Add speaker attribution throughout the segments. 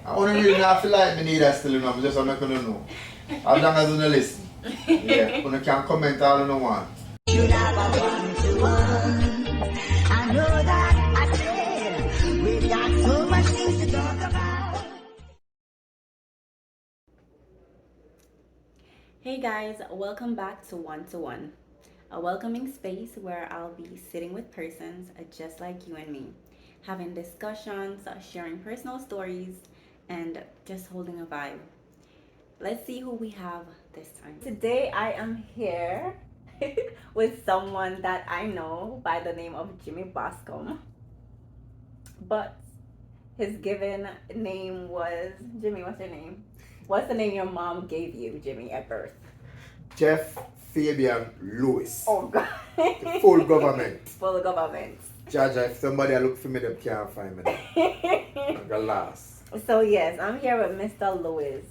Speaker 1: I only really not feel like me need that still, you know. I just want to know. As long as you listen. Yeah. You can comment all you want.
Speaker 2: Should have a one-to-one. I know that I said we've got so much things to talk about.
Speaker 3: Hey guys, welcome back to One to One, a welcoming space where I'll be sitting with persons just like you and me, having discussions, sharing personal stories, and just holding a vibe. Let's see who we have this time. Today I am here with someone that I know by the name of Jimmy Bascom, but his given name was Jimmy. What's your name? What's the name your mom gave you, Jimmy, at birth?
Speaker 1: Jeff Fabian Lewis.
Speaker 3: Oh God.
Speaker 1: Full government.
Speaker 3: Full government.
Speaker 1: Jaja, if somebody look for me, they can't find me now. I'm gonna last.
Speaker 3: So yes, I'm here with Mr. Lewis.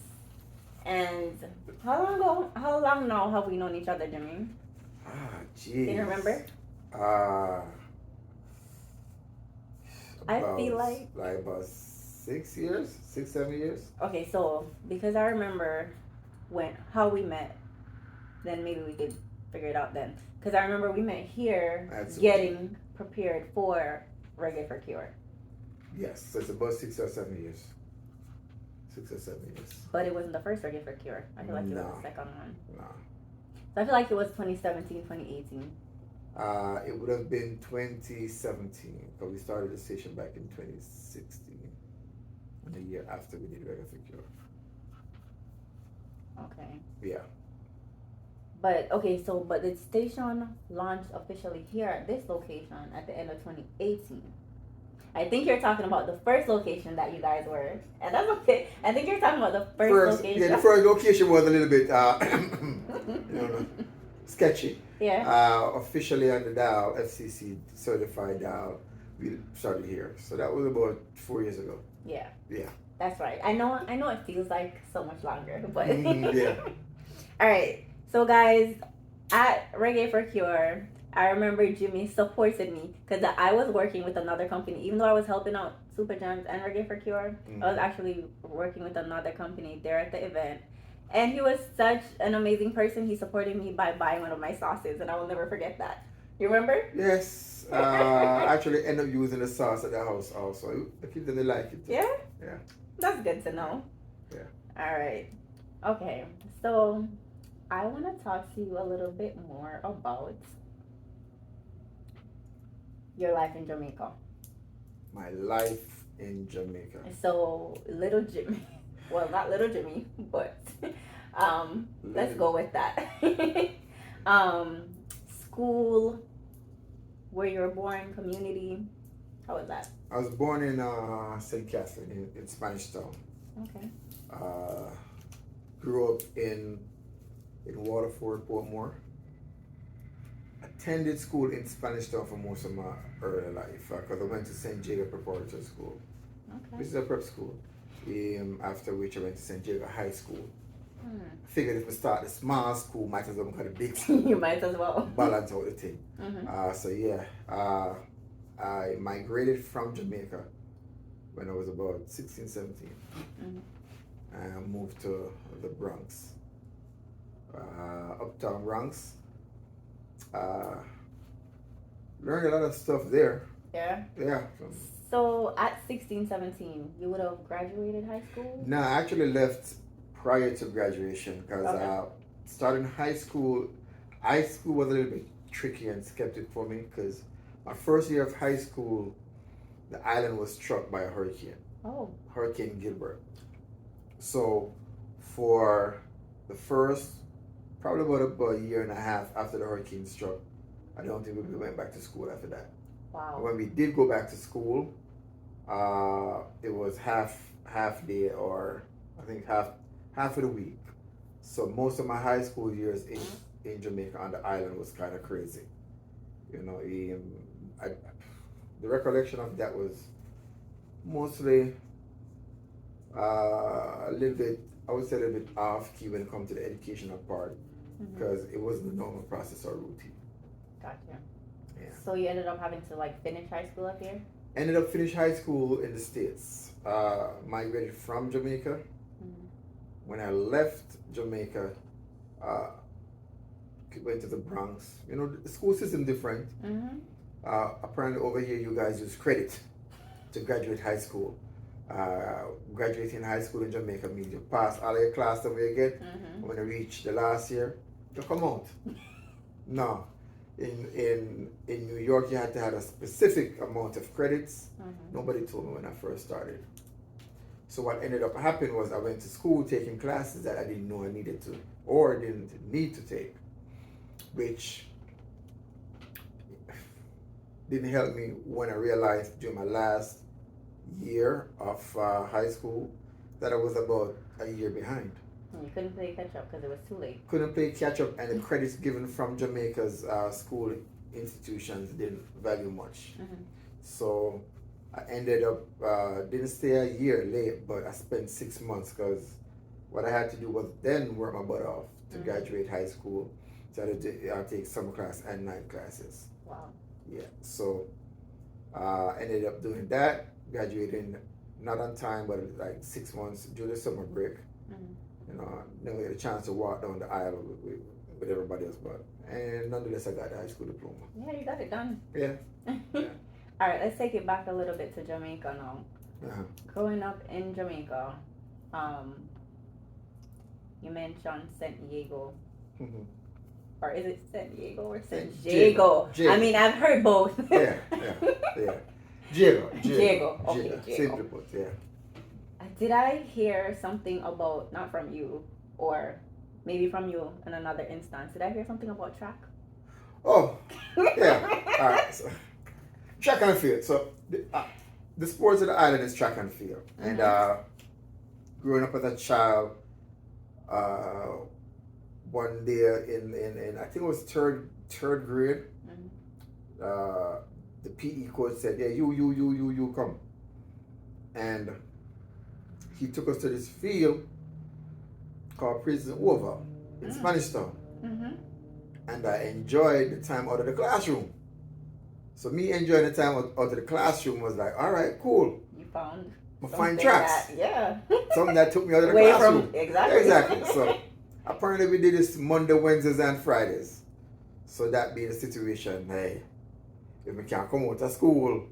Speaker 3: And how long now have we known each other, Jimmy?
Speaker 1: Jeez.
Speaker 3: Can you remember? I feel like
Speaker 1: about 6 years, 6-7 years.
Speaker 3: Okay, so because I remember how we met, then maybe we could figure it out then. Because I remember we met here getting prepared for Reggae for Cure.
Speaker 1: Yes, so it's about 6 or 7 years. 6 or 7 years.
Speaker 3: But it wasn't the first Reggae for Cure. I feel like it was the second one.
Speaker 1: No.
Speaker 3: So I feel like it was 2017, 2018.
Speaker 1: It would have been 2017 because we started the station back in 2016, the year after we did Reggae for Cure.
Speaker 3: Okay.
Speaker 1: Yeah.
Speaker 3: But the station launched officially here at this location at the end of 2018. I think you're talking about the first location that you guys were, and that's okay. I think you're talking about the first location.
Speaker 1: Yeah, the first location was a little bit, sketchy.
Speaker 3: Yeah.
Speaker 1: Officially under dial, FCC certified dial, we started here. So that was about 4 years ago.
Speaker 3: Yeah.
Speaker 1: Yeah.
Speaker 3: That's right. I know it feels like so much longer, but
Speaker 1: yeah.
Speaker 3: All right. So guys, at Reggae for Cure, I remember Jimmy supported me because I was working with another company. Even though I was helping out SupaJamz and Reggae for Cure, I was actually working with another company there at the event. And he was such an amazing person. He supported me by buying one of my sauces, and I will never forget that. You remember?
Speaker 1: Yes. I actually ended up using the sauce at the house also. The kids didn't like it too.
Speaker 3: Yeah?
Speaker 1: Yeah.
Speaker 3: That's good to know.
Speaker 1: Yeah.
Speaker 3: All right. Okay. So I want to talk to you a little bit more about your life in Jamaica.
Speaker 1: My life in Jamaica.
Speaker 3: So little Jimmy, well, not little Jimmy, but let's go with that. School, where you were born, community, how was that?
Speaker 1: I was born in St. Catherine in Spanish Town.
Speaker 3: Okay.
Speaker 1: Grew up in Waterford, Portmore. Attended school in Spanish Town for most of my early life because I went to St. Jacob Preparatory School.
Speaker 3: Okay.
Speaker 1: Which is a prep school. After which I went to St. Jacob High School. I figured if I start a small school, might as well go to the big school.
Speaker 3: You might as well.
Speaker 1: Balance out the thing.
Speaker 3: Mm-hmm.
Speaker 1: I migrated from Jamaica when I was about 16, 17.
Speaker 3: Mm-hmm.
Speaker 1: And I moved to the Bronx. Uptown Bronx. Learned a lot of stuff there.
Speaker 3: Yeah?
Speaker 1: Yeah.
Speaker 3: So at 16, 17, you would have graduated high school?
Speaker 1: No, I actually left prior to graduation because starting high school was a little bit tricky and skeptic for me because my first year of high school, the island was struck by a hurricane.
Speaker 3: Oh.
Speaker 1: Hurricane Gilbert. So for the first, probably about a year and a half after the hurricane struck, I don't think we went back to school after that.
Speaker 3: Wow.
Speaker 1: When we did go back to school, it was half day or I think half of the week. So most of my high school years in Jamaica on the island was kind of crazy. The recollection of that was mostly a little bit, I would say a little bit off key when it comes to the educational part because it wasn't the normal process or routine.
Speaker 3: Gotcha.
Speaker 1: Yeah.
Speaker 3: So you ended up having to finish high school up here?
Speaker 1: Ended up finish high school in the States. migrated from Jamaica.
Speaker 3: Mm-hmm.
Speaker 1: When I left Jamaica, uh, went to the Bronx. You know, the school system different.
Speaker 3: Mm-hmm.
Speaker 1: Apparently over here you guys use credit to graduate high school. Graduating high school in Jamaica means you pass all your class that you get.
Speaker 3: Mm-hmm.
Speaker 1: When you reach the last year, you come out. No. In New York you had to have a specific amount of credits.
Speaker 3: Mm-hmm.
Speaker 1: Nobody told me when I first started. So what ended up happening was I went to school taking classes that I didn't know I needed to or didn't need to take, which didn't help me when I realized during my last year of high school that I was about a year behind.
Speaker 3: You couldn't play catch up because it was too late.
Speaker 1: Couldn't play catch up, and the credits given from Jamaica's school institutions didn't value much.
Speaker 3: Mm-hmm.
Speaker 1: So I ended up, didn't stay a year late, but I spent 6 months because what I had to do was then work my butt off to
Speaker 3: Mm-hmm.
Speaker 1: graduate high school. So I had to take summer class and night classes.
Speaker 3: Wow.
Speaker 1: Yeah, so ended up doing that, graduating not on time, but like 6 months during the summer break.
Speaker 3: Mm-hmm.
Speaker 1: You know, never get a chance to walk down the aisle with everybody else, but and nonetheless, I got the high school diploma.
Speaker 3: Yeah, you got it done.
Speaker 1: Yeah.
Speaker 3: All right, let's take it back a little bit to Jamaica now.
Speaker 1: Uh-huh.
Speaker 3: Growing up in Jamaica, you mentioned San Diego.
Speaker 1: Mhm.
Speaker 3: Or is it San Diego or San
Speaker 1: San
Speaker 3: Diego?
Speaker 1: Diego.
Speaker 3: I mean, I've heard both.
Speaker 1: Yeah. Diego.
Speaker 3: Diego. Okay, Diego.
Speaker 1: Simply put, yeah.
Speaker 3: Did I hear something about, not from you, or maybe from you in another instance, did I hear something about track?
Speaker 1: Oh, yeah. All right. So, track and field. So the sports of the island is track and field. And growing up as a child, one day in I think it was third grade, the PE coach said, "Yeah, you come," and he took us to this field called Prison Oval in Spanish Town.
Speaker 3: Mm-hmm.
Speaker 1: And I enjoyed the time out of the classroom. So me enjoying the time out of the classroom was like, all right, cool.
Speaker 3: You found
Speaker 1: Find tracks.
Speaker 3: Yeah.
Speaker 1: Something that took me out of the
Speaker 3: Away
Speaker 1: classroom.
Speaker 3: from, exactly.
Speaker 1: Exactly. So apparently we did this Monday, Wednesdays, and Fridays. So that being the situation, hey, if we can't come out of school,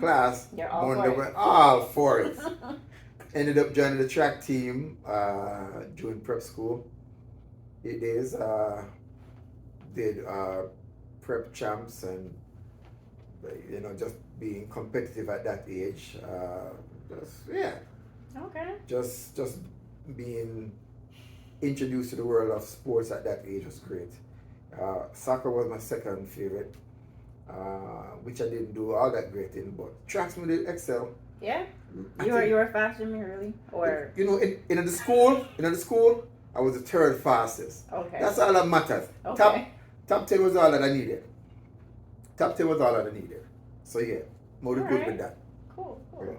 Speaker 1: class,
Speaker 3: You're all
Speaker 1: Monday,
Speaker 3: for it.
Speaker 1: all for it. Ended up joining the track team during prep school. It is did prep champs and you know just being competitive at that age.
Speaker 3: Okay.
Speaker 1: Just being introduced to the world of sports at that age was great. Soccer was my second favorite, which I didn't do all that great in, but tracks me did excel.
Speaker 3: Yeah. You were faster than me, really, or
Speaker 1: you know in the school I was the third fastest.
Speaker 3: okay.
Speaker 1: That's all that matters.
Speaker 3: Okay.
Speaker 1: Top 10 was all that I needed. Top 10 was all that I needed. So yeah, more than good
Speaker 3: Alright.
Speaker 1: with that.
Speaker 3: Cool.
Speaker 1: Yeah.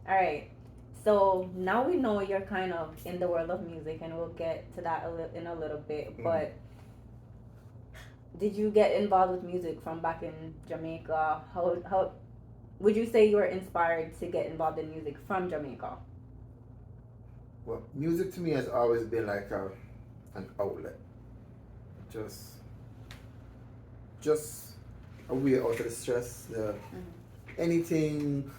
Speaker 3: All right. So now we know you're kind of in the world of music, and we'll get to that in a little bit.
Speaker 1: Mhm.
Speaker 3: But did you get involved with music from back in Jamaica? How would you say you were inspired to get involved in music from Jamaica?
Speaker 1: Well, music to me has always been like an outlet. Just a way out of the stress. Anything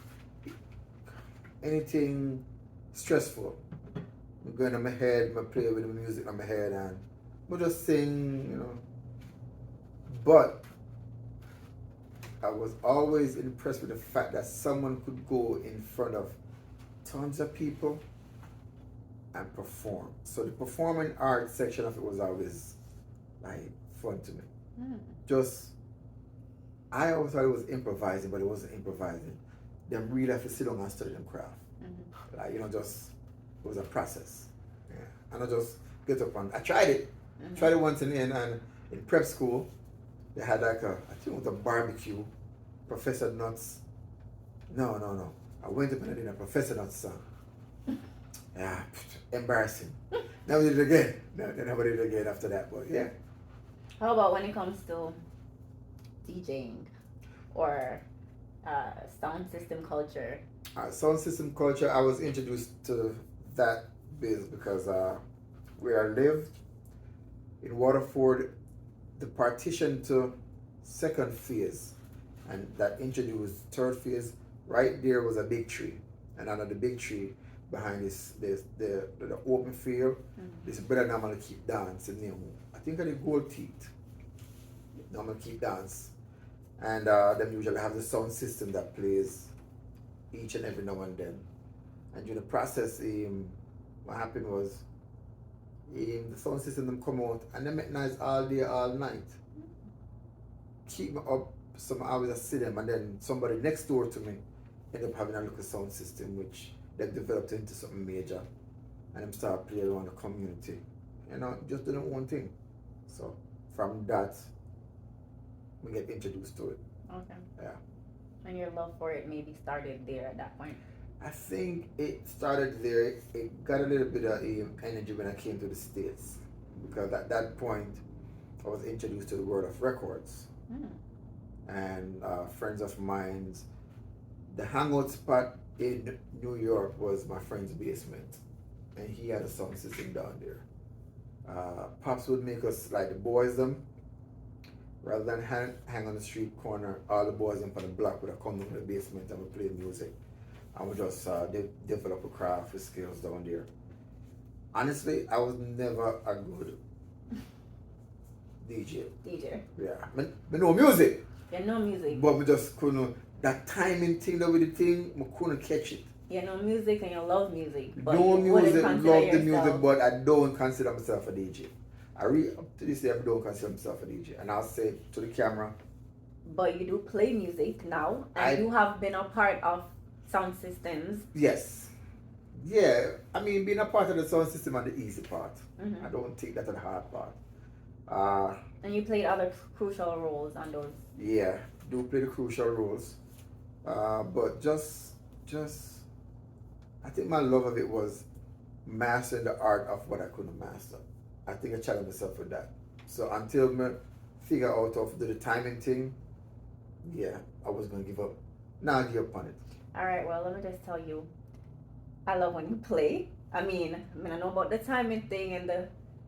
Speaker 1: stressful. I'm going in my head, I play with the music in my head and I just sing, you know. But I was always impressed with the fact that someone could go in front of tons of people and perform. So the performing arts section of it was always like fun to me. I always thought it was improvising, but it wasn't improvising. Them really have to sit down and study them craft. Like, you know, just it was a process. Yeah. And I just get up and I tried it. Tried it once in prep school. They had like I think it was a barbecue. Professor Nuts. No. I went up and I did a Professor Nuts song. Yeah, embarrassing. Never did it again. No, they never did it again after that, but yeah.
Speaker 3: How about when it comes to DJing or sound system culture?
Speaker 1: Sound system culture, I was introduced to that biz because where I lived in Waterford, the partition to second phase, and that introduced third phase. Right there was a big tree, and under the big tree, behind this the open field, this brother normally keep dancing. I think the gold teeth normally keep dance, and them usually have the sound system that plays each and every now and then. And during the process, what happened was the sound system them come out and they make noise all day, all night. Keep me up, some hours I see them, and then somebody next door to me end up having a little sound system which they developed into something major, and them start playing around the community. Just doing one thing. So from that, we get introduced to it.
Speaker 3: Okay.
Speaker 1: Yeah.
Speaker 3: And your love for it maybe started there at that point.
Speaker 1: I think it started there. It got a little bit of energy when I came to the States, because at that point I was introduced to the world of records. And friends of mine, the hangout spot in New York was my friend's basement, and he had a sound system down there. Pops would make us like the boys them, rather than hang on the street corner. All the boys in the block would have come down to the basement and would play music, and we just develop a craft with skills down there. Honestly, I was never a good DJ. Yeah, I know music.
Speaker 3: You know music.
Speaker 1: But we just couldn't, that timing thing that with the thing, we couldn't catch it.
Speaker 3: You know music and you love music. But
Speaker 1: know
Speaker 3: you
Speaker 1: music, love
Speaker 3: yourself.
Speaker 1: the music, but I don't consider myself a DJ. Up to this day, I don't consider myself a DJ. And I'll say to the camera.
Speaker 3: But you do play music now, and you have been a part of sound systems.
Speaker 1: Yes. Yeah, I mean, being a part of the sound system is the easy part. I don't take that as the hard part.
Speaker 3: And you played other crucial roles on those.
Speaker 1: Yeah, do play the crucial roles. But just, I think my love of it was mastering the art of what I couldn't master. I think I challenged myself with that. So until I figure out of the timing thing, yeah, I was going to give up. Now I give up on it.
Speaker 3: All right, well, let me just tell you, I love when you play. I mean, I know about the timing thing and the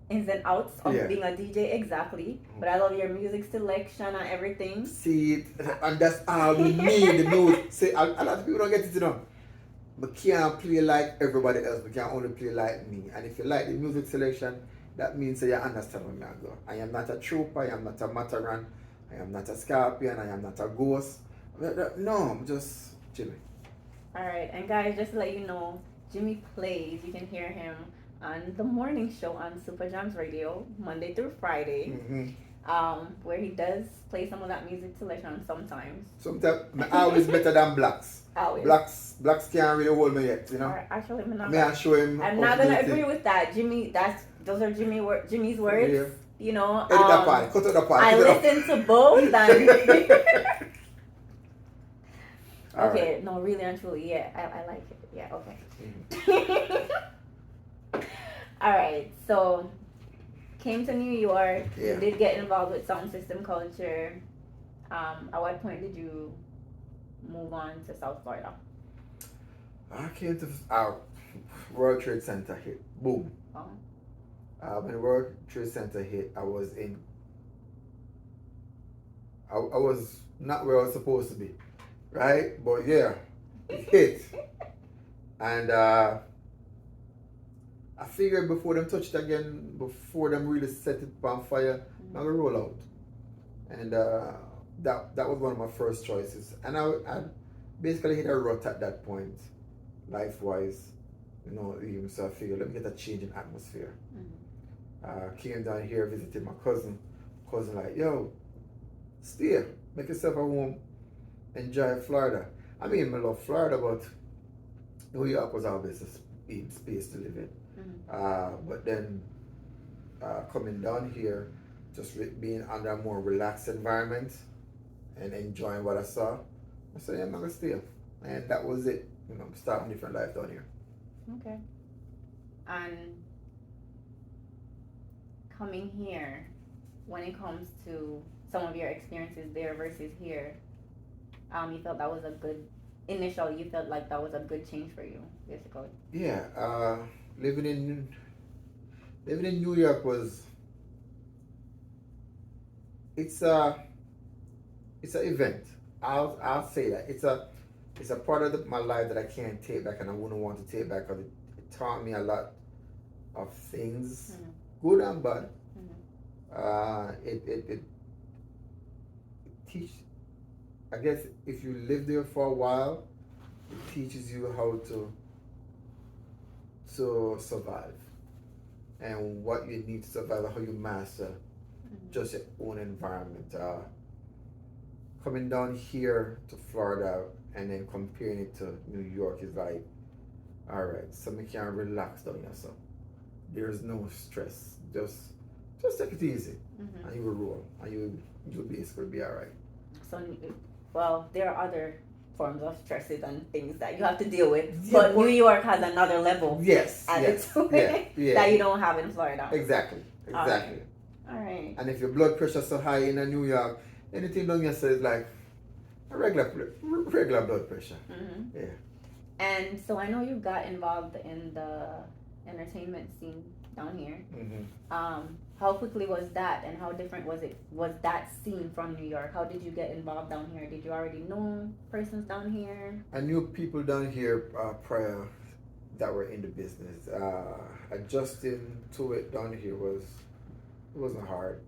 Speaker 3: ins and outs of being a DJ exactly, but I love your music selection and everything.
Speaker 1: See, and that's all we need, the music. See, a lot of people don't get it, We can't play like everybody else. We can only play like me. And if you like the music selection, that means that you understand where I go. I am not a trooper, I am not a Mataran, I am not a Scorpion, I am not a Ghost. No, I'm just Jimmy.
Speaker 3: Alright, and guys, just to let you know, Jimmy plays. You can hear him on the morning show on SupaJamz Radio, Monday through Friday, where he does play some of that music selection sometimes.
Speaker 1: Sometimes I'm always better than blacks.
Speaker 3: Always.
Speaker 1: Blacks can't really hold me yet,
Speaker 3: Actually, I'm
Speaker 1: not
Speaker 3: gonna agree with that, Jimmy. Those are Jimmy's words.
Speaker 1: Yeah.
Speaker 3: Edit
Speaker 1: that part. Cut out the part.
Speaker 3: I listen to both. And okay,
Speaker 1: right.
Speaker 3: No, really and truly, yeah, I like it. Yeah, okay. All right, so came to New York.
Speaker 1: Yeah.
Speaker 3: You did get involved with sound system culture. At what point did you move on to South Florida?
Speaker 1: I came to World Trade Center hit. Boom.
Speaker 3: Oh.
Speaker 1: When the World Trade Center hit, I was not where I was supposed to be, right? But yeah, it hit. And I figured before them touch it again, before them really set it on fire, I'm gonna roll out. And that was one of my first choices. And I basically hit a rut at that point, life-wise, so I figured, let me get a change in atmosphere. Came down here, visited my cousin like, yo, stay, make yourself at home, enjoy Florida. I mean, I love Florida, but New York was always a space to live in. But then coming down here, just being under a more relaxed environment and enjoying what I saw, I said, yeah, I'm going to stay. And that was it. Starting a different life down here.
Speaker 3: Okay. And coming here, when it comes to some of your experiences there versus here, you felt that was a good initial. You felt like that was a good change for you, basically.
Speaker 1: Yeah, living in living in New York was it's a it's an event. I'll say that it's a part of my life that I can't take back, and I wouldn't want to take back because it taught me a lot of things, good and bad. It teach. I guess if you live there for a while, it teaches you how to survive and what you need to survive, how you master just your own environment. Coming down here to Florida and then comparing it to New York is like, all right, so you can relax down here. So there's no stress. Just take it easy, and you will roll, and you'll basically be all right.
Speaker 3: So, well, there are other forms of stresses and things that you have to deal with,
Speaker 1: Yeah,
Speaker 3: but New York has another level
Speaker 1: Yes,
Speaker 3: added
Speaker 1: yes,
Speaker 3: to
Speaker 1: yeah,
Speaker 3: it
Speaker 1: yeah.
Speaker 3: that you don't have in Florida.
Speaker 1: Exactly.
Speaker 3: All right.
Speaker 1: And if your blood pressure so high in New York, anything down here says like a regular blood pressure. Yeah.
Speaker 3: And so I know you got involved in the entertainment scene down here. How quickly was that, and how different was that scene from New York? How did you get involved down here? Did you already know persons down here?
Speaker 1: I knew people down here prior that were in the business. Adjusting to it down here wasn't hard,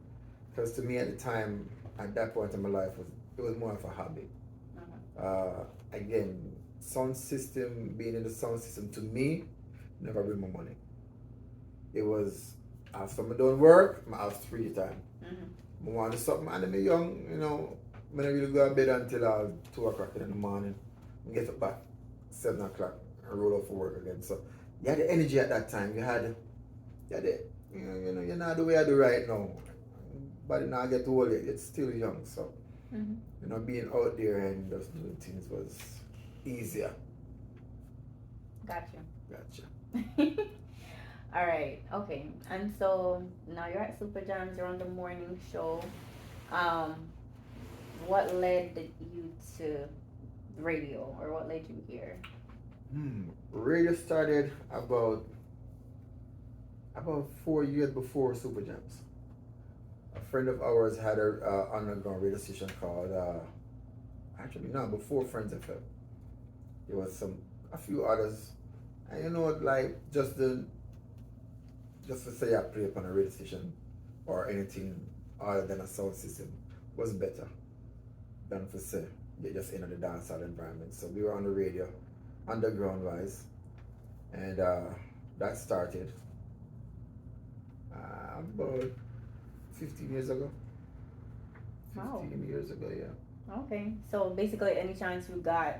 Speaker 1: because to me at the time, at that point in my life, it was more of a hobby. Again, sound system, being in the sound system, to me never bring my money. It was after I done work, I have free time. I want to do something, and I'm young, I don't really go to bed until 2 o'clock in the morning. I get up by 7 o'clock and roll out for work again. So you had the energy at that time. You had the, you're not the way I do right now. But now I get old, it's still young. So, being out there and just doing things was easier.
Speaker 3: Gotcha. All right. Okay. And so now you're at SupaJamz. You're on the morning show. What led you to radio, or what led you here?
Speaker 1: Radio started about 4 years before SupaJamz. A friend of ours had an underground radio station called before Friends FM. There was a few others, and like just to say I play up on a radio station or anything other than a sound system was better than to say you're just in the dancehall environment. So we were on the radio, underground wise, and that started about 15 years ago. 15 years ago, yeah.
Speaker 3: Okay. So basically, any chance you got,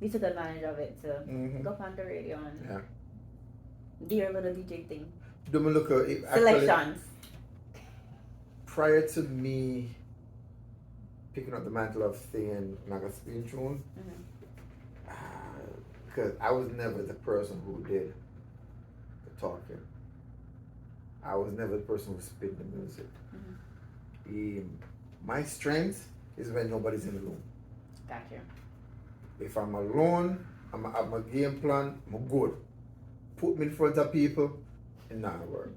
Speaker 3: you took advantage of it to go up on the radio and do your little DJ thing. Selections.
Speaker 1: Prior to me picking up the mantle of singing like a spin tune, because I was never the person who did the talking. I was never the person who spit the music. My strength is when nobody's in the room.
Speaker 3: Gotcha.
Speaker 1: If I'm alone, I'm have my game plan, I'm good. Put me in front of people, it not work.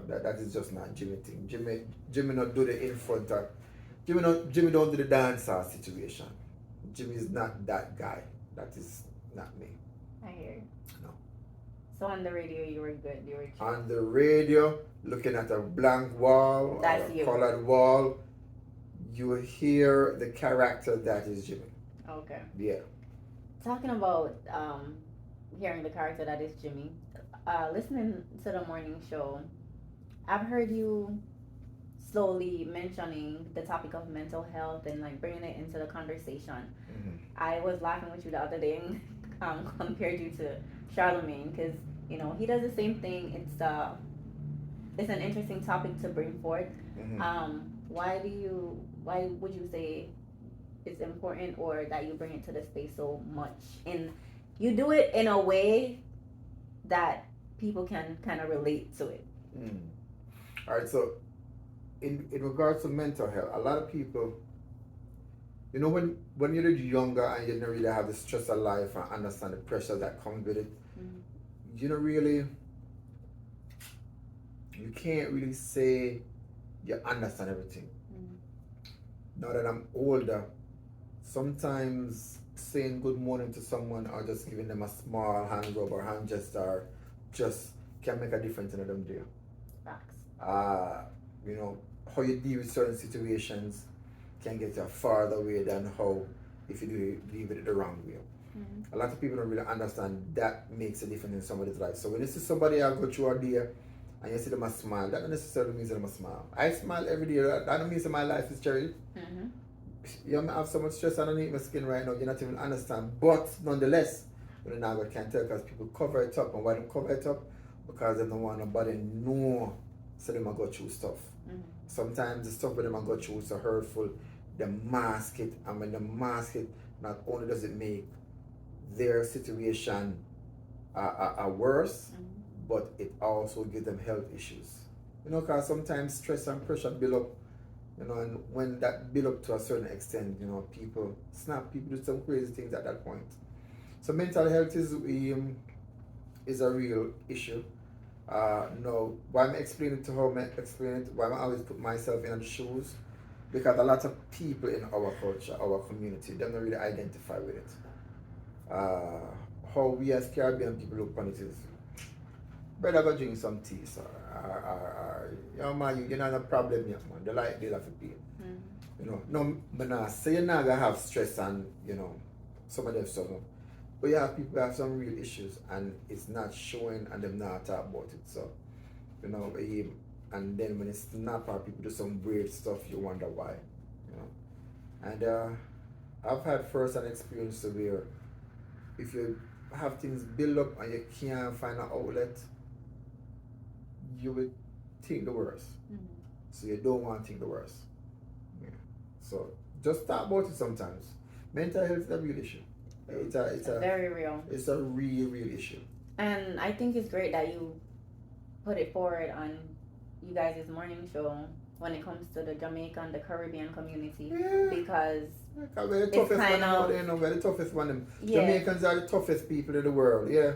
Speaker 1: That is just not Jimmy thing. Jimmy not do the in front of Jimmy don't do the dancehall situation. Jimmy is not that guy. That is not me.
Speaker 3: I hear you.
Speaker 1: No.
Speaker 3: So on the radio you were good. You were chill.
Speaker 1: On the radio, looking at a blank wall,
Speaker 3: That's
Speaker 1: or a
Speaker 3: you.
Speaker 1: colored wall, you will hear the character that is Jimmy.
Speaker 3: Okay.
Speaker 1: Yeah.
Speaker 3: Talking about hearing the character that is Jimmy, listening to the morning show, I've heard you slowly mentioning the topic of mental health and like bringing it into the conversation. I was laughing with you the other day and compared you to Charlemagne, because he does the same thing. It's an interesting topic to bring forth. Why would you say it's important, or that you bring it to the space so much, and you do it in a way that people can kind of relate to it?
Speaker 1: All right, so in regards to mental health, a lot of people, You know, when you're younger and you don't really have the stress of life and understand the pressure that comes with it, you don't really, you can't really say you understand everything. Now that I'm older, sometimes saying good morning to someone or just giving them a small hand rub or hand gesture just can make a difference in them day.
Speaker 3: Facts.
Speaker 1: You know, how you deal with certain situations can get you farther away than how if you deal with it the wrong way. A lot of people don't really understand that makes a difference in somebody's life. So when you see somebody go through a day and you see them a smile, that don't necessarily means them a smile. I smile every day. That don't mean that my life is cherry. You may have so much stress underneath my skin right now, you not even understand. But nonetheless, you know, I can't tell because people cover it up. And why they cover it up? Because they don't want nobody know so they might go through stuff. Sometimes the stuff that they might go through is so hurtful, they mask it, and when they mask it, not only does it make their situation worse, but it also gives them health issues. You know, because sometimes stress and pressure build up, you know, and when that build up to a certain extent, you know, people snap, people do some crazy things at that point. So mental health is a real issue. No, why I'm explaining to how I explain it, why I always put myself in the shoes, because a lot of people in our culture, our community, they don't really identify with it. How we as Caribbean people look upon it is, better go drink some tea, sir. You know, man, you know no problem yet, man. They like they have to pay. You know, no, but now say you're not gonna have stress and you know some of them stuff. But you have people who have some real issues and it's not showing and them not talk about it. So, you know, and then when it's not part people do some weird stuff, you wonder why. You know. And I've had first-hand experience where if you have things build up and you can't find an outlet, you would think the worst. So you don't want to think the worst. Yeah. So just talk about it sometimes. Mental health is a real issue. It's a
Speaker 3: very real.
Speaker 1: It's a real issue.
Speaker 3: And I think it's great that you put it forward on you guys' morning show when it comes to the Jamaican, the Caribbean community.
Speaker 1: Yeah.
Speaker 3: Because
Speaker 1: we're the toughest one, you know, we're the toughest one.
Speaker 3: Yeah.
Speaker 1: Jamaicans are the toughest people in the world, yeah.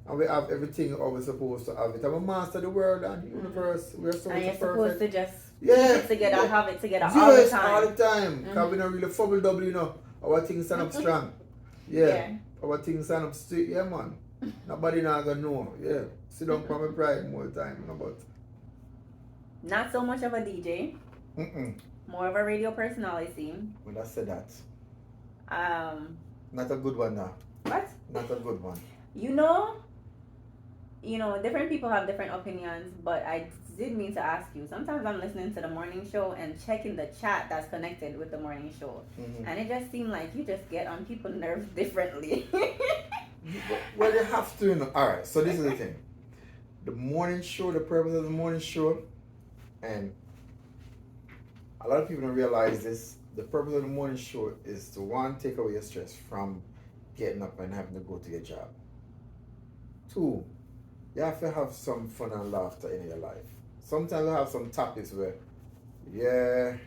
Speaker 1: And we have everything how we're supposed to have it. I'm a master of the world and the universe. We're so
Speaker 3: and you're
Speaker 1: perfect.
Speaker 3: supposed to just keep it together, have it together all the time.
Speaker 1: All the time. Because we don't really fumble double, you know. Our things stand up strong. Yeah. Our things stand up straight, yeah, man. Nobody not gonna know. Yeah. Sit down for my pride more time, you know, but
Speaker 3: not so much of a DJ. More of a radio personality.
Speaker 1: When I said that. Not a good one now.
Speaker 3: What?
Speaker 1: Not a good one.
Speaker 3: You know, different people have different opinions, but I did mean to ask you. Sometimes I'm listening to the morning show and checking the chat that's connected with the morning show. And it just seemed like you just get on people's nerves differently.
Speaker 1: Well, you have to, you know. Alright, so this is the thing. The morning show, the purpose of the morning show, and a lot of people don't realize this, the purpose of the morning show is to, one, take away your stress from getting up and having to go to your job. Two, you have to have some fun and laughter in your life. Sometimes I have some topics where, yeah,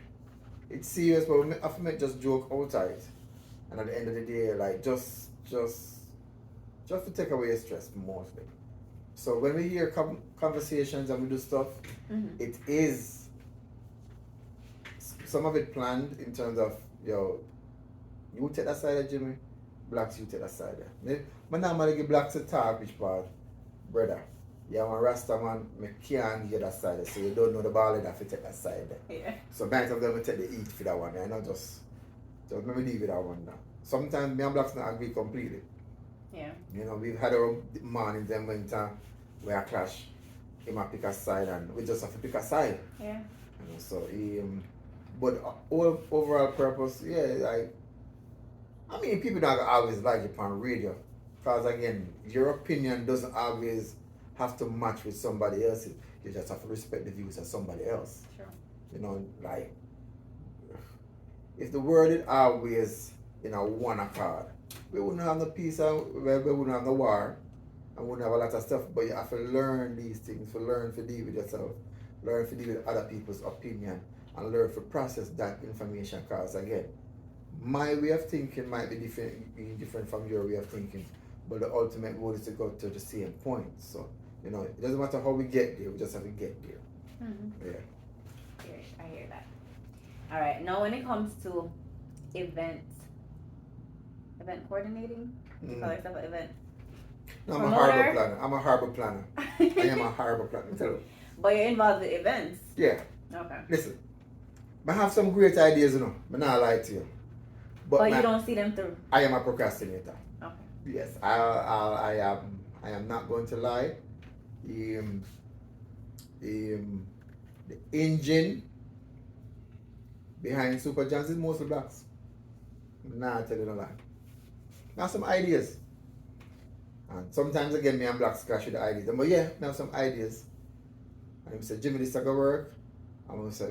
Speaker 1: it's serious, but I have to just joke outside. And at the end of the day, like, just to take away your stress, mostly. So when we hear conversations and we do stuff, it is, some of it planned in terms of, yo, you take that side of Jimmy, blacks you take that side there. But normally give blacks a talk which part, brother. Yeah, one Rasta man, me can't get that side there, so you don't know the ball enough to take that side there.
Speaker 3: Yeah.
Speaker 1: So many of them will take the eat for that one, you know, just let me leave with that one now. Sometimes me and blacks not agree completely.
Speaker 3: Yeah.
Speaker 1: You know, we've had our mornings and winter where I clash. He might pick a side and we just have to pick a side.
Speaker 3: Yeah.
Speaker 1: You know, so but overall purpose, yeah, I mean people don't always like it on radio. Because again, your opinion doesn't always have to match with somebody else's. You just have to respect the views of somebody else.
Speaker 3: Sure.
Speaker 1: You know, like if the world is always in a one accord, we wouldn't have no peace and we wouldn't have no war and we wouldn't have a lot of stuff. But you have to learn these things, learn to deal with yourself, learn to deal with other people's opinion, and learn to process that information. Because again, my way of thinking might be different from your way of thinking, but the ultimate goal is to go to the same point. So, it doesn't matter how we get there, we just have to get there.
Speaker 3: Mm-hmm.
Speaker 1: Yeah.
Speaker 3: I hear that. All right. Now, when it comes to event coordinating, you call yourself an event
Speaker 1: No, I'm
Speaker 3: promoter?
Speaker 1: a harbor planner. I'm a harbor planner. I am a harbor planner. Tell you.
Speaker 3: But you're involved with events.
Speaker 1: Yeah.
Speaker 3: Okay.
Speaker 1: Listen, I have some great ideas, I'm not lie to you.
Speaker 3: But you don't see them through.
Speaker 1: I am a procrastinator.
Speaker 3: Okay.
Speaker 1: Yes, I am not going to lie. The engine behind SupaJamz is mostly blacks. Nah, I tell you no lie. Now some ideas. And sometimes again me and blacks clash with the ideas. But yeah, now some ideas. And him say, Jimmy, this is gonna work. I'm gonna say,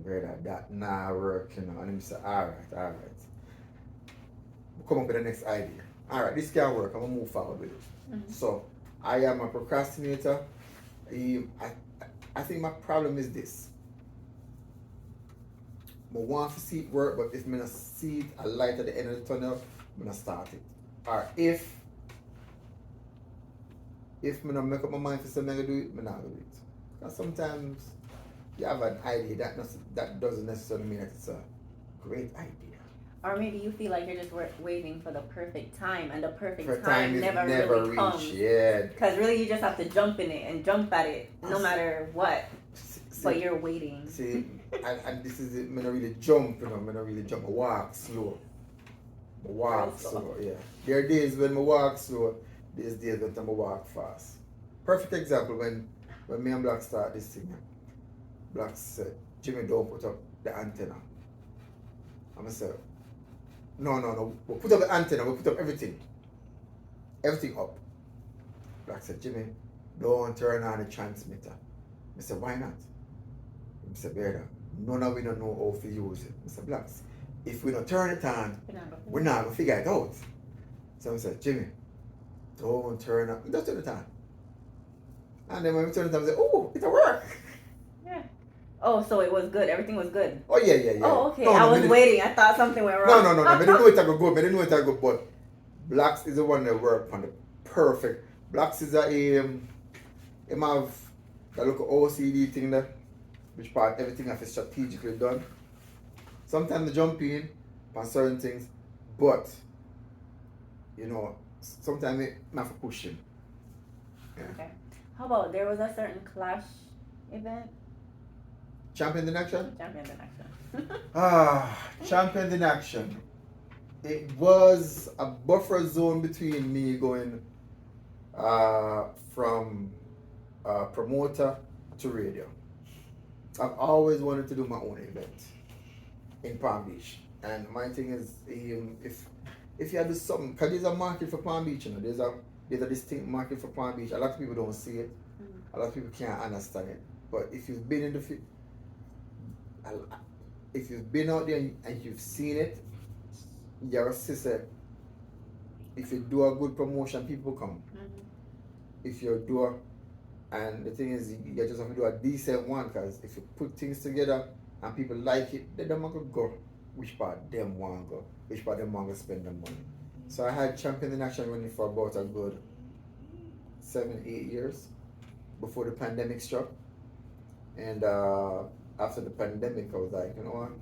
Speaker 1: brother, that nah work, And him say, alright. We'll come up with the next idea. Alright, this can work. I'm gonna move forward with it.
Speaker 3: Mm-hmm.
Speaker 1: So I am a procrastinator. I think my problem is this. I want to see it work, but if I don't see a light at the end of the tunnel, I'm gonna start it. Or if I don't make up my mind for something to do it, I'm not gonna do it. Because sometimes you have an idea that doesn't necessarily mean that it's a great idea.
Speaker 3: Or maybe you feel like you're just waiting for the perfect time, and the perfect
Speaker 1: For
Speaker 3: time
Speaker 1: is
Speaker 3: never really
Speaker 1: reached.
Speaker 3: comes.
Speaker 1: Yeah.
Speaker 3: Because really, you just have to jump in it and jump at it, no matter what. But you're waiting.
Speaker 1: See, and this is it. I don't really jump, I don't really jump. I walk slow. Yeah. There are days when I walk slow. There's days when I walk fast. Perfect example when me and Black start this thing. Black said, Jimmy, don't put up the antenna. I'm gonna say, no. We'll put up the antenna. We'll put up everything. Everything up. Black said, Jimmy, don't turn on the transmitter. I said, why not? I said, brother, none of we don't know how to use it. I said, Blacks, if we don't turn it on, we're not going to figure it out. So I said, Jimmy, don't turn it on. Just turn it on. And then when we turn it on, I said, oh, it'll work.
Speaker 3: Yeah. Oh, so it was good. Everything was good.
Speaker 1: Oh, yeah.
Speaker 3: Oh, okay. I was waiting. I thought something went wrong.
Speaker 1: No. I didn't know it would go. I didn't know it would go. But Blacks is the one that worked on the perfect. Blacks is him have that little OCD thing there, which part everything have to strategically done. Sometimes they jump in on certain things, but sometimes they have to push him. Yeah.
Speaker 3: Okay. How about there was a certain clash event?
Speaker 1: Champions in Action?
Speaker 3: Champions in Action.
Speaker 1: Champions in Action. It was a buffer zone between me going from promoter to radio. I've always wanted to do my own event in Palm Beach, and my thing is, if you do something, because there's a market for Palm Beach, there's a distinct market for Palm Beach. A lot of people don't see it. A lot of people can't understand it. But if you've been in if you've been out there and you've seen it, your sister, if you do a good promotion, people come. If you do and the thing is, you just have to do a decent one, because if you put things together and people like it, they don't want to go which part them want to go, which part them want to spend the money. So I had Champions in Action running for about a good 7-8 years before the pandemic struck. And after the pandemic, I was like, you know what?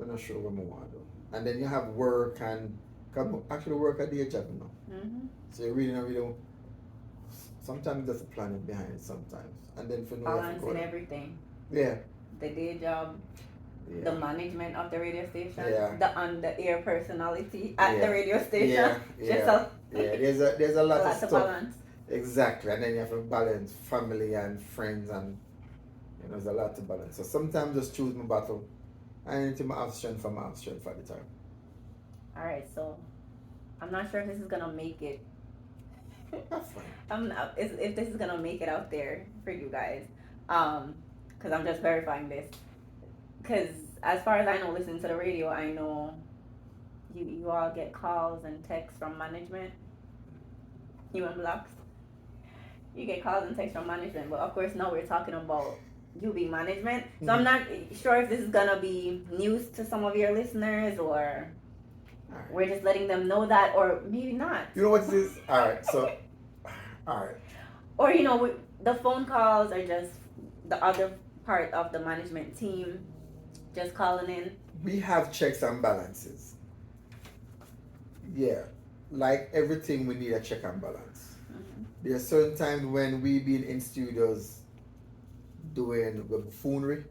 Speaker 1: I'm not sure what I want to do. And then you have work, and actually work at day job, So you really sometimes there's a planning behind it sometimes. And then for
Speaker 3: balancing everything.
Speaker 1: Yeah.
Speaker 3: The day job, the management of the radio station, the on-the-air personality at the radio station.
Speaker 1: There's a lot of
Speaker 3: to
Speaker 1: stuff.
Speaker 3: Balance.
Speaker 1: Exactly. And then you have to balance family and friends, and there's a lot to balance. So sometimes just choose my battle. I need to have strength for at the time.
Speaker 3: Alright, so I'm not sure if this is gonna make it.
Speaker 1: That's fine.
Speaker 3: If this is gonna make it out there for you guys, because I'm just verifying this. Because as far as I know, listening to the radio, I know you all get calls and texts from management. You and Blocks, you get calls and texts from management. But of course, now we're talking about you be management. So I'm not sure if this is gonna be news to some of your listeners, or
Speaker 1: Alright.
Speaker 3: we're just letting them know that, or maybe not.
Speaker 1: You know what it is? Alright, so, alright.
Speaker 3: Or the phone calls are just the other part of the management team just calling in.
Speaker 1: We have checks and balances. Yeah, like everything, we need a check and balance. There are certain times when we been in studios doing the buffoonery.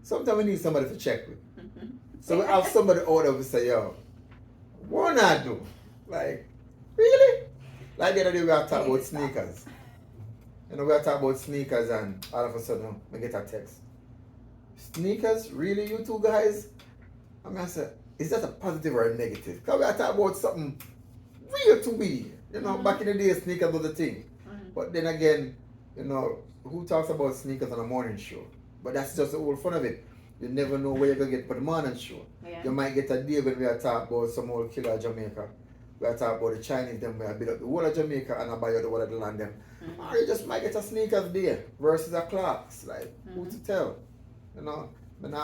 Speaker 1: Sometimes we need somebody to check with. So we have somebody out there who say, yo, what not do? Like, really? Like the other day we were talking about sneakers. We were talking about sneakers and all of a sudden we get a text. Sneakers? Really, you two guys? I said, is that a positive or a negative? Because we are talking about something real to me. Back in the day, sneakers was the thing. But then again, who talks about sneakers on a morning show? But that's just the whole fun of it. You never know where you're going to get for the morning show.
Speaker 3: Yeah.
Speaker 1: You might get a day when we are talking about some old killer Jamaica. We are talking about the Chinese, then we are build up the whole of Jamaica and I buy out the whole of the land them. Or you just might get a sneakers there versus a Clarks. Like, who to tell? I now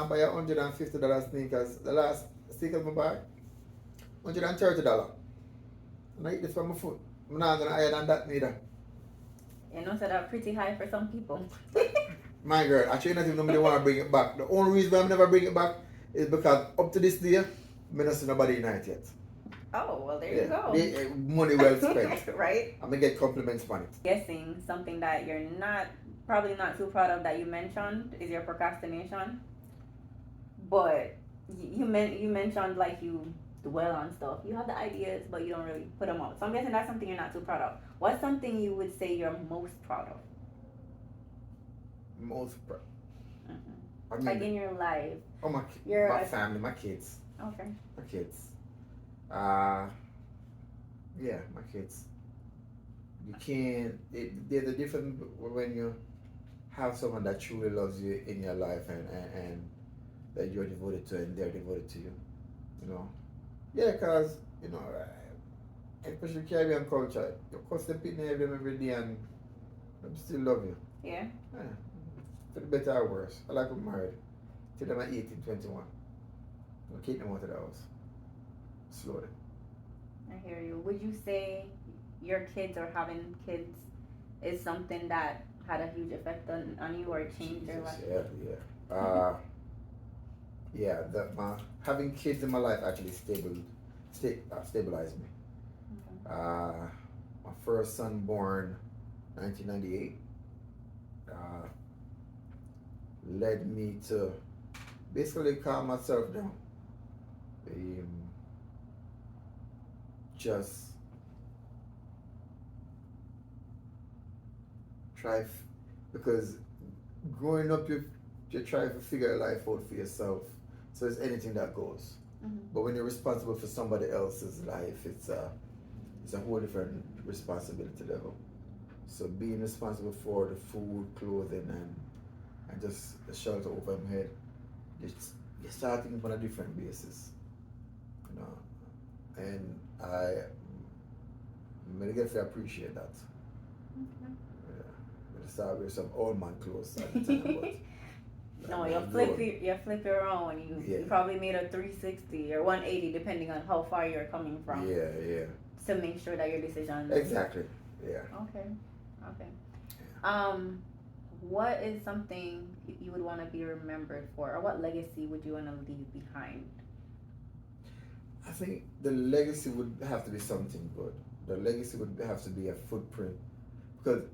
Speaker 1: buy $150 sneakers. The last sneakers I buy, $130. And I eat this from my foot. I'm not going to higher than that neither.
Speaker 3: So that's pretty high for some people.
Speaker 1: My girl, actually not even want to bring it back. The only reason why I never bring it back is because up to this day, I don't see nobody in it yet.
Speaker 3: Oh, well, there you go.
Speaker 1: Money well spent.
Speaker 3: Right?
Speaker 1: I'm going to get compliments on it.
Speaker 3: Guessing something that you're probably not too proud of that you mentioned is your procrastination. But you mentioned like you dwell on stuff. You have the ideas, but you don't really put them out. So I'm guessing that's something you're not too proud of. What's something you would say you're most proud of?
Speaker 1: Most proud. I mean,
Speaker 3: Like in your life.
Speaker 1: Oh, my family, my kids.
Speaker 3: Okay.
Speaker 1: My kids. Yeah, my kids. You can't. There's a difference when you have someone that truly loves you in your life and that you're devoted to and they're devoted to you. Yeah, because especially Caribbean culture, you cuss them in them every day and they still love you.
Speaker 3: Yeah.
Speaker 1: For the better or worse. I like them married till them at 18, 21. I'll keep them out of the house. Slowly.
Speaker 3: I hear you. Would you say your kids or having kids is something that had a huge effect on you or changed your life?
Speaker 1: Yeah. Having kids in my life actually stabilized me.
Speaker 3: Okay.
Speaker 1: My first son born 1998 led me to basically calm myself down. Just try, because growing up you try to figure life out for yourself. So it's anything that goes. But when you're responsible for somebody else's life, it's a whole different responsibility level. So being responsible for the food, clothing, and just the shelter over my head, you start thinking on a different basis. And I get to appreciate that.
Speaker 3: Okay.
Speaker 1: Yeah. I start wearing some old man clothes at the time, but
Speaker 3: No, you flip it around. You probably made a 360 or 180 depending on how far you're coming from.
Speaker 1: Yeah.
Speaker 3: To make sure that your decisions.
Speaker 1: Exactly. Yeah.
Speaker 3: Okay. What is something you would want to be remembered for, or what legacy would you want to leave behind?
Speaker 1: I think the legacy would have to be something good. The legacy would have to be a footprint, because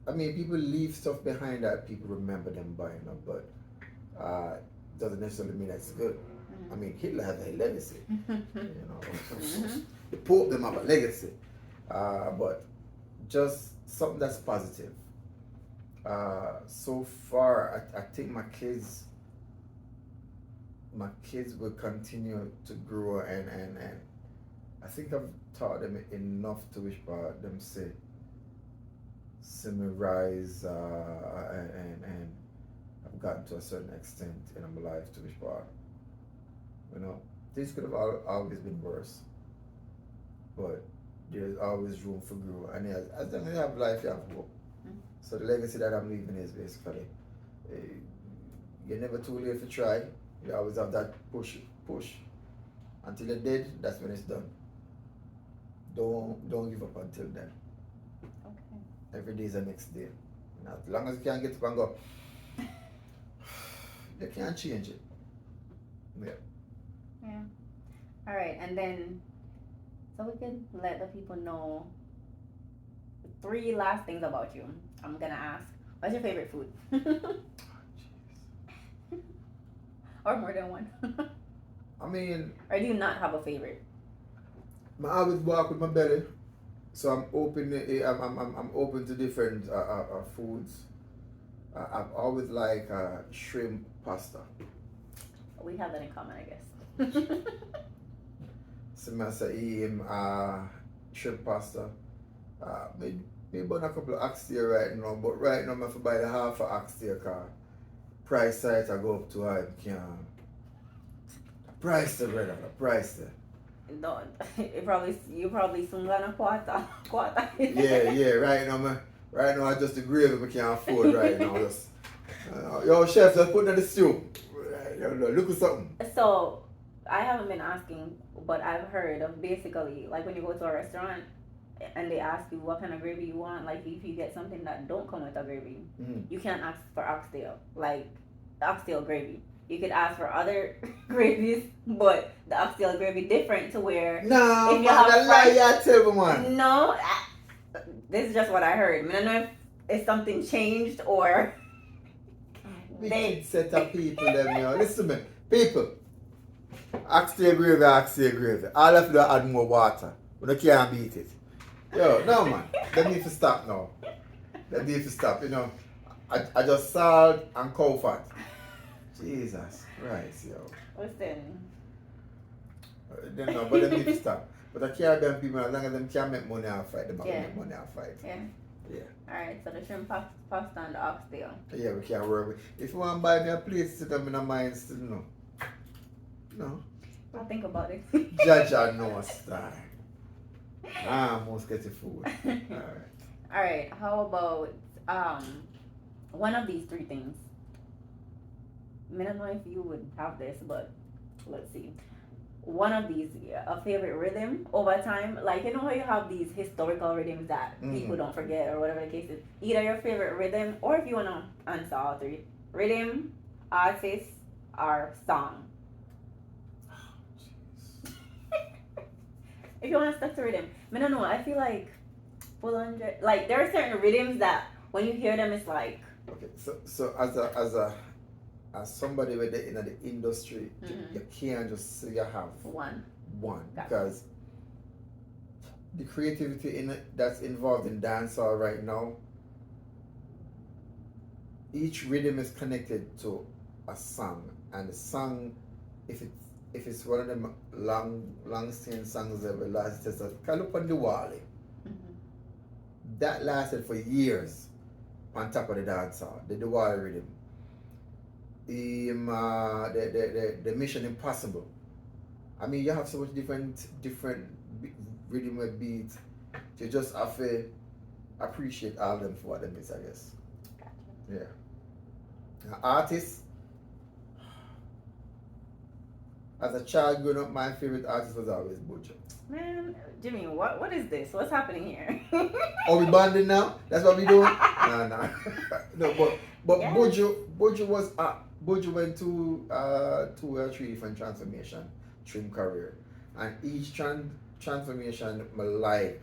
Speaker 1: people leave stuff behind that people remember them by, but doesn't necessarily mean that's good. Hitler has a legacy. The Pope them have a legacy, but just something that's positive. So far, I think my kids will continue to grow, and I think I've taught them enough to wish part them say me rise, and I've gotten to a certain extent in my life to wish part. Things could have always been worse, but there's always room for growth, and as long as you have life, you have hope. So the legacy that I'm leaving is basically, uh, you're never too late to try. You always have that push until you're dead. That's when it's done. Don't give up until then.
Speaker 3: Okay.
Speaker 1: Every day is the next day. And as long as you can get up and go, you can't change it. Yeah.
Speaker 3: Yeah. All right, and then so we can let the people know 3 last things about you. I'm gonna ask, what's your favorite food? Or more than one.
Speaker 1: I mean,
Speaker 3: Or do you not have a favorite?
Speaker 1: I always walk with my belly, so I'm open. I'm open to different foods. I've always like shrimp pasta.
Speaker 3: We have that in common, I guess.
Speaker 1: So I say shrimp pasta. Maybe burn a couple of oxtail right now, but right now I'm have to buy the half of oxtail because price site I go up to high. The price there, brother, the price there.
Speaker 3: No, you probably soon gonna quarter.
Speaker 1: Yeah, right now I just the gravy I can't afford right now. Just, yo, chef, just put in the stew. Right, look at something.
Speaker 3: So I haven't been asking, but I've heard of basically like when you go to a restaurant and they ask you what kind of gravy you want, like if you get something that don't come with a gravy, you can't ask for oxtail, like oxtail gravy. You could ask for other gravies, but the oxtail gravy different to where
Speaker 1: No,
Speaker 3: if you
Speaker 1: man,
Speaker 3: have
Speaker 1: that lie you tell me, man.
Speaker 3: No, this is just what I heard. I don't know if something changed or
Speaker 1: Big set of people them, yo. Listen to me, people. Oxtail gravy. All of you add more water. We can't beat it. Yo, no man. They need to stop now. They need to stop. You know, I just salt and cow fat. Jesus Christ, yo.
Speaker 3: Listen.
Speaker 1: But they need to stop. But the Caribbean people, as long as them can make money off fight, them
Speaker 3: Yeah.
Speaker 1: make money off fight.
Speaker 3: Yeah.
Speaker 1: Yeah.
Speaker 3: Alright, so the shrimp pasta and the oxtail.
Speaker 1: Yeah, we can't work with. If you want to buy me a plate, sit them in a mind still, no. No.
Speaker 3: I'll think about it.
Speaker 1: Judge or no star. Must get the food. Alright.
Speaker 3: Alright, how about one of these 3 things? I don't know if you would have this, but let's see. One of these, a favorite rhythm over time. Like, you know how you have these historical rhythms that people don't forget or whatever the case is. Either your favorite rhythm, or if you want to answer all 3. Rhythm, artist, or song. If you want to stick to rhythm. I don't know, I feel like full 100. Like, there are certain rhythms that when you hear them, it's like...
Speaker 1: Okay, so as somebody with in the industry, you can't just say you have
Speaker 3: one. Gotcha.
Speaker 1: Because the creativity that's involved in dancehall right now, each rhythm is connected to a song, and the song, if it's one of them long-standing songs that will last, just a call upon the Wall. That lasted for years on top of the dancehall, the Wall rhythm. The Mission Impossible. I mean, you have so much different rhythm and beats. You just have to appreciate all of them for what them is, I guess.
Speaker 3: Gotcha.
Speaker 1: Yeah. An artist. As a child growing up, my favorite artist was always Buju.
Speaker 3: Man, Jimmy, what is this? What's happening here?
Speaker 1: Are we bonding now? That's what we doing? No. No, but
Speaker 3: Yes.
Speaker 1: Buju went to 2 or 3 different transformation trim career, and each transformation I like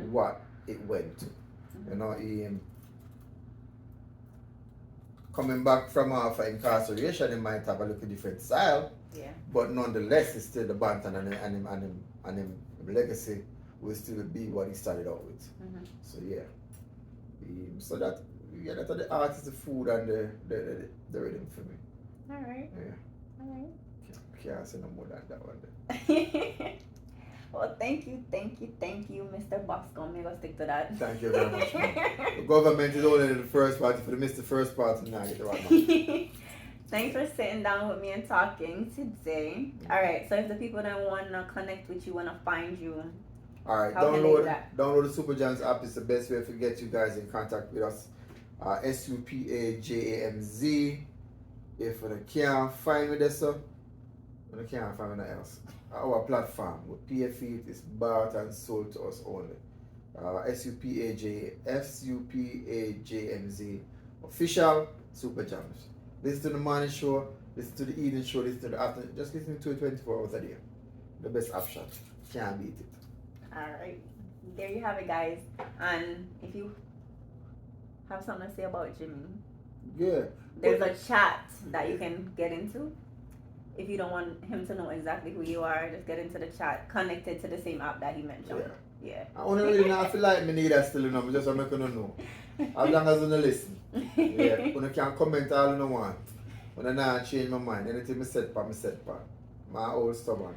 Speaker 1: what it went to. You know, he coming back from incarceration, he might have a little different style.
Speaker 3: Yeah.
Speaker 1: But nonetheless, it's still the Bantan and him legacy will still be what he started out with. So yeah. So that's the artist, the food, and the rhythm for me.
Speaker 3: Alright.
Speaker 1: Yeah.
Speaker 3: Alright.
Speaker 1: Can't say no more than that one.
Speaker 3: Well, thank you, Mr. Bascom. May I stick to that.
Speaker 1: Thank you very much. The government is only in the first part. If you miss the first part, now get the right one.
Speaker 3: Thanks for sitting down with me and talking today. Alright, so if the people that want to connect with you, want to find you,
Speaker 1: Alright,
Speaker 3: How can they do
Speaker 1: download
Speaker 3: that?
Speaker 1: the SupaJamz app. It's the best way to get you guys in contact with us. SupaJamz. If you can't find me there, so you can't find me anywhere else. Our platform, we pay feet, is bought and sold to us only. SupaJamz official SupaJamz. Listen to the morning show, listen to the evening show, listen to the afternoon. Just listen to it 24 hours a day. The best option. Can't beat it.
Speaker 3: Alright. There you have it, guys. And if you have something to say about Jimmy,
Speaker 1: Good.
Speaker 3: there's a chat that you can get into. If you don't want him to know exactly who you are, just get into the chat connected to the same app that he mentioned. Yeah.
Speaker 1: I only really not feel like me need that still, you know. I just want to make you know. As long as you listen. Yeah. You can comment all you want. When I not change my mind. Anything I said, I said. My old stubborn.